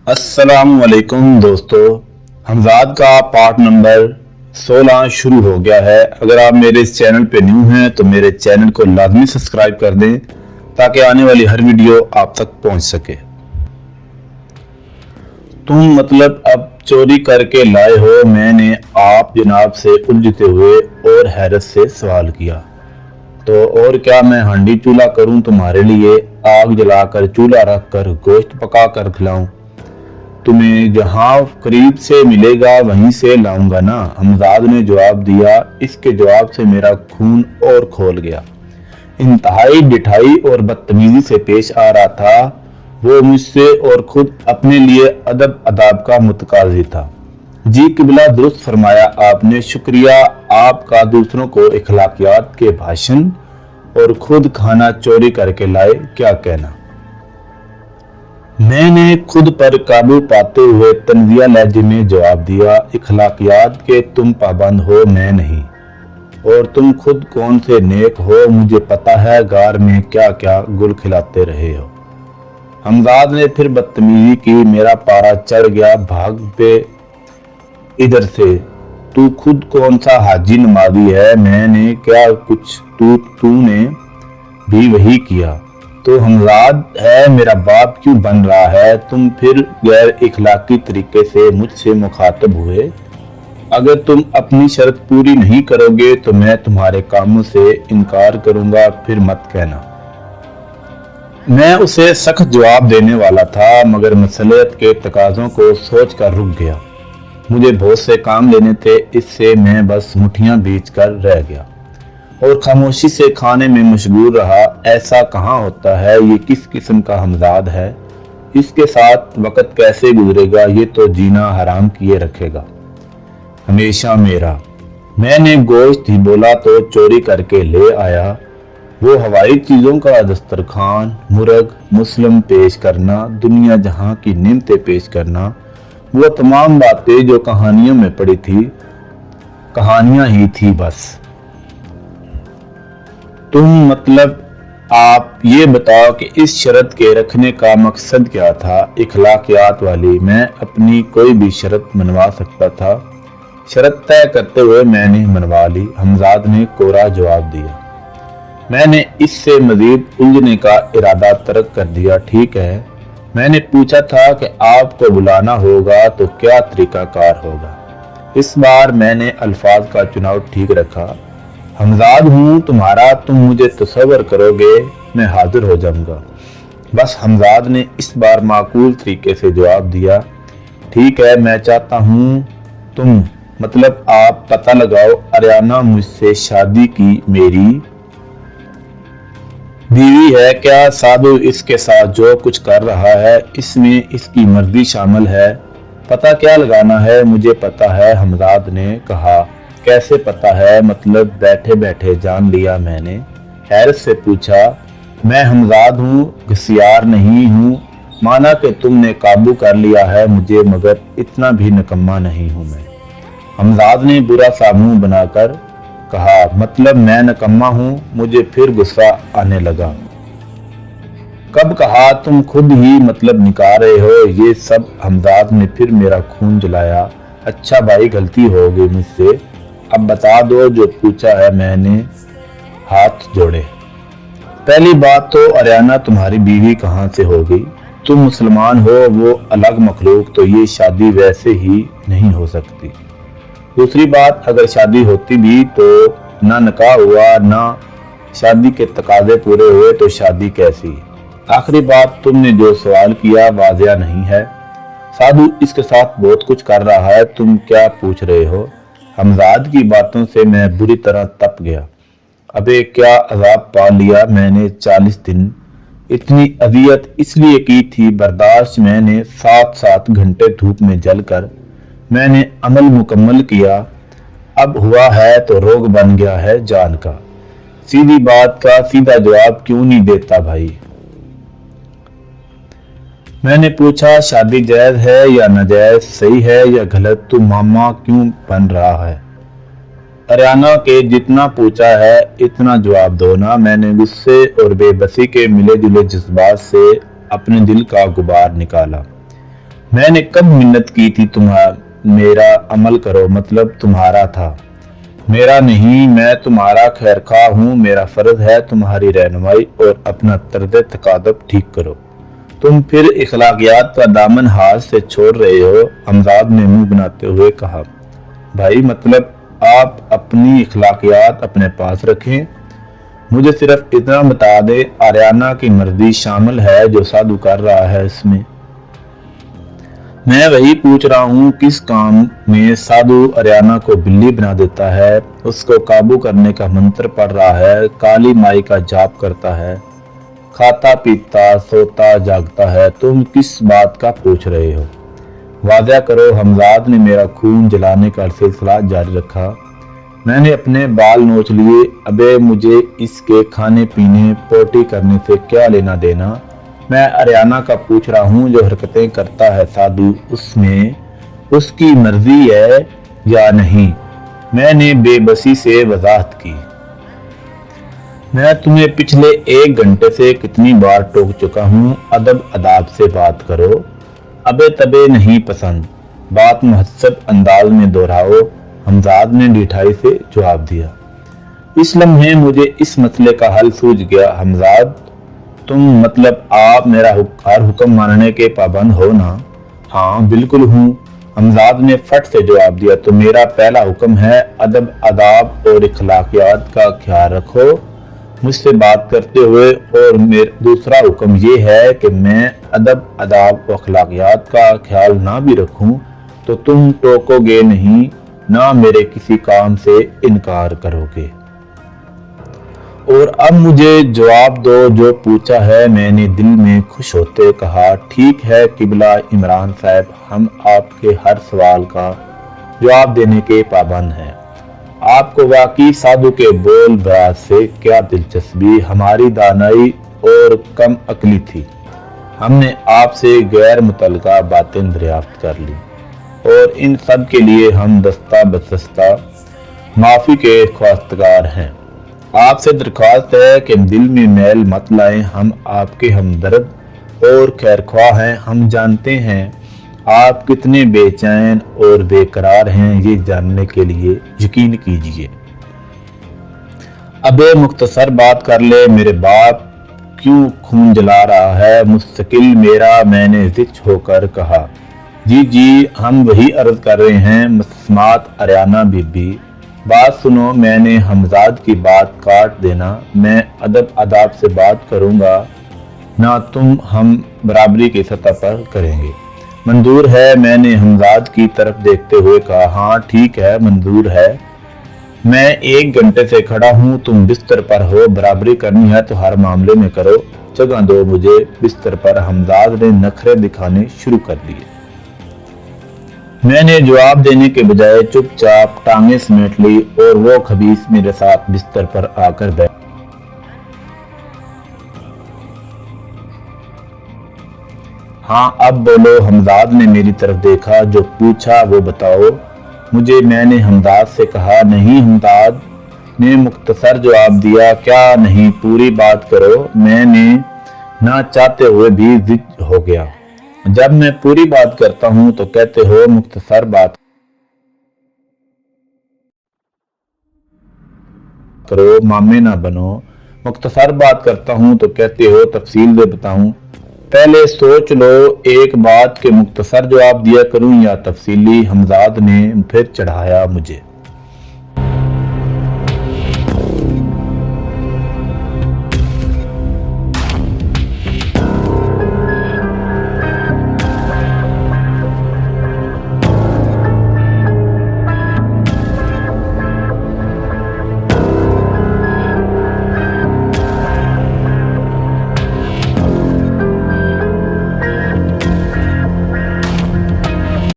अस्सलाम वालेकुम दोस्तों। हमजाद का पार्ट नंबर 16 शुरू हो गया है। अगर आप मेरे इस चैनल पे न्यू हैं तो मेरे चैनल को लाजमी सब्सक्राइब कर दें ताकि आने वाली हर वीडियो आप तक पहुंच सके। तुम मतलब अब चोरी करके लाए हो? मैंने आप जनाब से उलझते हुए और हैरत से सवाल किया। तो और क्या, मैं हांडी चूल्हा करूं तुम्हारे लिए? आग जलाकर चूल्हा रख कर गोश्त पका कर खिलाऊं? तुम्हें जहां करीब से मिलेगा वहीं से लाऊंगा ना, हमजाद ने जवाब दिया। इसके जवाब से मेरा खून और खोल गया। इंतहाई डिठाई और बदतमीजी से पेश आ रहा था वो मुझसे और खुद अपने लिए अदब अदाब का मुतकाजी था। जी किबला, दुरुस्त फरमाया आपने, शुक्रिया आपका। दूसरों को इखलाकियात के भाषण और खुद खाना चोरी करके लाए, क्या कहना। मैंने खुद पर काबू पाते हुए तंजिया लहजे में जवाब दिया, इखलाकियात के तुम पाबंद हो, मैं नहीं। और तुम खुद कौन से नेक हो, मुझे पता है गार में क्या क्या गुल खिलाते रहे हो। हमजाद ने फिर बदतमीजी की। मेरा पारा चढ़ गया। भाग पे इधर से, तू खुद कौन सा हाजी नमाजी है? मैंने क्या कुछ, तूने भी वही किया। तो हमजाद है मेरा बाप क्यों बन रहा है? तुम फिर गैर इखलाकी तरीके से मुझसे मुखातब हुए। अगर तुम अपनी शर्त पूरी नहीं करोगे तो मैं तुम्हारे कामों से इनकार करूंगा, फिर मत कहना। मैं उसे सख्त जवाब देने वाला था मगर मसलियत के तकाजों को सोच कर रुक गया। मुझे बहुत से काम लेने थे, इससे मैं बस मुठ्ठियां बीच कर रह गया और खामोशी से खाने में मशगूल रहा। ऐसा कहाँ होता है? ये किस किस्म का हमजाद है? इसके साथ वक्त कैसे गुजरेगा? ये तो जीना हराम किए रखेगा हमेशा मेरा। मैंने गोश्त ही बोला तो चोरी करके ले आया। वो हवाई चीजों का दस्तरखान, मुर्ग मुस्लिम पेश करना, दुनिया जहां की निमतें पेश करना, वो तमाम बातें जो कहानियों में पड़ी थी, कहानियां ही थी बस। तुम मतलब आप ये बताओ कि इस शर्त के रखने का मकसद क्या था? इखलाकियात वाली। मैं अपनी कोई भी शर्त मनवा सकता था। शर्त तय करते हुए मैंने मनवा ली, हमजाद ने कोरा जवाब दिया। मैंने इससे मजीद उलझने का इरादा तर्क कर दिया। ठीक है, मैंने पूछा था कि आपको बुलाना होगा तो क्या तरीकाकार होगा। इस बार मैंने अल्फाज का चुनाव ठीक रखा। हमजाद हूँ तुम्हारा, तुम मुझे तसव्वुर करोगे, मैं हाजिर हो जाऊंगा। बस हमजाद ने इस बार माकूल तरीके से जवाब दिया। ठीक है, मैं चाहता हूँ तुम मतलब आप पता लगाओ, अरियाना मुझसे शादी की मेरी बीवी है क्या? साधु इसके साथ जो कुछ कर रहा है इसमें इसकी मर्जी शामिल है। पता क्या लगाना है? मुझे पता है, हमजाद ने कहा। कैसे पता है? मतलब बैठे बैठे जान लिया मैंने। हैरत से पूछा। मैं हमजाद हूँ, घसियार नहीं हूँ। माना कि तुमने काबू कर लिया है मुझे, मगर इतना भी निकम्मा नहीं हूँ मैं। हमजाद ने बुरा सा मुंह बनाकर कहा, मतलब मैं निकम्मा हूँ? मुझे फिर गुस्सा आने लगा। कब कहा? तुम खुद ही मतलब निकाल रहे हो ये सब। हमजाद ने फिर मेरा खून जलाया। अच्छा भाई, गलती हो गई मुझसे, अब बता दो जो पूछा है। मैंने हाथ जोड़े। पहली बात तो अरियाना तुम्हारी बीवी कहाँ से हो गई? तुम मुसलमान हो, वो अलग मखलूक, तो ये शादी वैसे ही नहीं हो सकती। दूसरी बात, अगर शादी होती भी तो ना निकाह हुआ, ना शादी के तकाजे पूरे हुए, तो शादी कैसी? आखिरी बात, तुमने जो सवाल किया वाजिया नहीं है। साधु इसके साथ बहुत कुछ कर रहा है, तुम क्या पूछ रहे हो? हमजाद की बातों से मैं बुरी तरह तप गया। अबे क्या अजाब पा लिया मैंने 40 दिन। इतनी अजियत इसलिए की थी बर्दाश्त मैंने 7-7 घंटे धूप में जलकर। मैंने अमल मुकम्मल किया। अब हुआ है तो रोग बन गया है जान का। सीधी बात का सीधा जवाब क्यों नहीं देता भाई? मैंने पूछा, शादी जायज है या नाजायज, सही है या गलत? तू मामा क्यों बन रहा है? अरियाना के जितना पूछा है इतना जवाब दो ना। मैंने गुस्से और बेबसी के मिले जुले जज्बात से अपने दिल का गुबार निकाला। میں نے کب منت کی تھی میرا عمل کرو، مطلب تمہارا تھا میرا نہیں۔ میں تمہارا خیر خواہ ہوں، میرا فرض ہے تمہاری رہنمائی اور اپنا طرز تقادب ٹھیک کرو۔ تم پھر اخلاقیات کا دامن ہاتھ سے چھوڑ رہے ہو، حمزاد نے منہ بناتے ہوئے کہا۔ بھائی مطلب آپ اپنی اخلاقیات اپنے پاس رکھیں، مجھے صرف اتنا بتا دے آریانہ کی مرضی شامل ہے جو سادھو کر رہا ہے اس میں؟ میں وہی پوچھ رہا ہوں، کس کام میں سادھو آریانہ کو بلی بنا دیتا ہے، اس کو قابو کرنے کا منتر پڑھ رہا ہے، کالی مائی کا جاپ کرتا ہے، کھاتا پیتا سوتا جاگتا ہے، تم کس بات کا پوچھ رہے ہو؟ واضح کرو۔ حمزاد نے میرا خون جلانے کا سلسلہ جاری رکھا۔ میں نے اپنے بال نوچ لیے۔ ابے مجھے اس کے کھانے پینے پوٹی کرنے سے کیا لینا دینا؟ میں آریانہ کا پوچھ رہا ہوں، جو حرکتیں کرتا ہے سادھو اس میں اس کی مرضی ہے یا نہیں؟ میں نے بے بسی سے وضاحت کی۔ میں تمہیں پچھلے 1 گھنٹے سے کتنی بار ٹوک چکا ہوں، ادب اداب سے بات کرو، ابے تبے نہیں پسند، بات مہذب انداز میں دہراؤ، حمزاد نے ڈھٹائی سے جواب دیا۔ اس لمحے مجھے اس مسئلے کا حل سوجھ گیا۔ حمزاد تم مطلب آپ میرا ہر حکم ماننے کے پابند ہو نا؟ ہاں بالکل ہوں، حمزاد نے فٹ سے جواب دیا۔ تو میرا پہلا حکم ہے ادب اداب اور اخلاقیات کا خیال رکھو مجھ سے بات کرتے ہوئے، اور دوسرا حکم یہ ہے کہ میں ادب اداب و اخلاقیات کا خیال نہ بھی رکھوں تو تم ٹوکو گے نہیں، نہ میرے کسی کام سے انکار کرو گے۔ اور اب مجھے جواب دو جو پوچھا ہے۔ میں نے دل میں خوش ہوتے کہا، ٹھیک ہے قبلہ عمران صاحب، ہم آپ کے ہر سوال کا جواب دینے کے پابند ہیں۔ آپ کو واقعی سادھو کے بول براز سے کیا دلچسپی؟ ہماری دانائی اور کم عقلی تھی، ہم نے آپ سے غیر متعلقہ باتیں دریافت کر لی، اور ان سب کے لیے ہم دستہ بدستہ معافی کے خواستگار ہیں۔ آپ سے درخواست ہے کہ دل میں میل مت لائیں، ہم آپ کے ہمدرد اور خیرخواہ ہیں۔ ہم جانتے ہیں آپ کتنے بے چین اور بے قرار ہیں، یہ جاننے کے لیے یقین کیجیے۔ ابے مختصر بات کر لے، میرے باپ کیوں خون جلا رہا ہے؟ مستقل میرا، میں نے زچ ہو کر کہا۔ جی ہم وہی عرض کر رہے ہیں مسمات آریانہ بی بی، بات سنو۔ میں نے حمزاد کی بات کاٹ دینا، میں ادب اداب سے بات کروں گا، نہ تم ہم برابری کی سطح پر کریں گے۔ منظور ہے؟ میں نے حمزاد کی طرف دیکھتے ہوئے کہا۔ ہاں ٹھیک ہے، منظور ہے۔ میں 1 گھنٹے سے کھڑا ہوں، تم بستر پر ہو، برابری کرنی ہے تو ہر معاملے میں کرو، جگہ دو مجھے بستر پر۔ حمزاد نے نخرے دکھانے شروع کر دیے۔ میں نے جواب دینے کے بجائے چپ چاپ ٹانگیں سمیٹ لی، اور وہ خبیث میرے ساتھ بستر پر آ کر بیٹھ۔ ہاں اب بولو، حمزاد نے میری طرف دیکھا۔ جو پوچھا وہ بتاؤ مجھے، میں نے حمزاد سے کہا۔ نہیں، حمزاد نے مختصر جواب دیا۔ کیا نہیں؟ پوری بات کرو۔ میں نے نہ چاہتے ہوئے بھی ضد ہو گیا۔ جب میں پوری بات کرتا ہوں تو کہتے ہو مختصر بات کرو، مامے نہ بنو۔ مختصر بات کرتا ہوں تو کہتے ہو تفصیل سے بتاؤں۔ پہلے سوچ لو ایک بات کہ مختصر جواب دیا کروں یا تفصیلی۔ حمزاد نے پھر چڑھایا مجھے۔